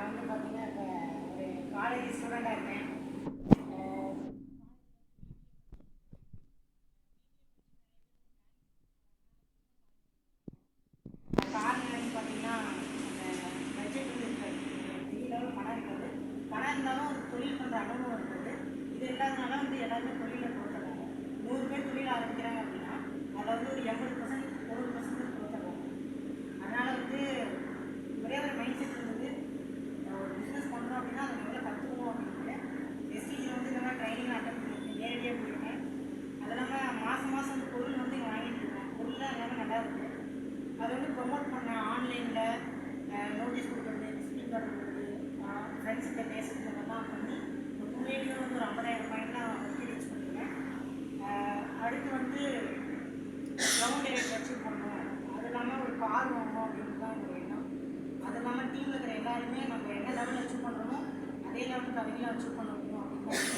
வந்து பார்த்தீங்கன்னா இப்போ ஒரு காலேஜ் ஸ்டூடெண்ட்டாக இருக்கேன். காரணம் என்னன்னு பார்த்தீங்கன்னா அந்த பட்ஜெட் வந்து இருக்காது. பெரிய லெவலில் பணம் இருக்காது. பணம் இருந்தாலும் ஒரு தொழில் பண்ணுற அனுபவம் இருக்காது. இது இல்லாதனால வந்து எல்லாருமே தொழிலை பொறுத்துறாங்க. 100 பேர் தொழில் ஆரம்பிக்கிறாங்க அப்படின்னா அதில் வந்து ஒரு 80% 1% பொறுத்துறாங்க. அதனால் வந்து ஒரே ஒரு மைண்ட் செட் இருந்தது, ஒரு பிஸ்னஸ் பண்ணுறோம் அப்படின்னா அதை முதல்ல கற்றுக்கணும் அப்படின்ட்டு எஸ்டிஜியில் வந்து இந்த மாதிரி ட்ரைனிங் அட்டன் பண்ணியிருக்கேன். நேரடியாக போயிருக்கேன். அது இல்லாமல் மாதம் வந்து பொருள் வந்து இங்கே வாங்கிட்டு இருக்கேன். பொருள்லாம் எல்லாமே நல்லா இருக்குது. அதை வந்து ப்ரொமோட் பண்ண ஆன்லைனில் நோட்டீஸ் கொடுக்குறது, விசிட்டிங் கார்டு கொடுக்குறது, ஃப்ரெண்ட்ஸ்கிட்ட பேசுறது, இதெல்லாம் பண்ணி உண்மையிலேயே வந்து ஒரு 50,000 பாயிண்ட்லாம் வந்து ரீச் பண்ணியிருக்கேன். அடுத்து வந்து கிரவுண்ட் ரேட் அச்சீவ் பண்ணணும், அது இல்லாமல் ஒரு கார் வாங்கணும் அப்படின்னு தான் ஒரு எண்ணம். அது இல்லாமல் டீமில் இருக்கிற எல்லாருமே நம்ம என்ன லெவலில் அச்சீவ் பண்ணுறோமோ அதே லெவலுக்கு அவங்களும் அச்சீவ் பண்ண முடியும் அப்படின்னு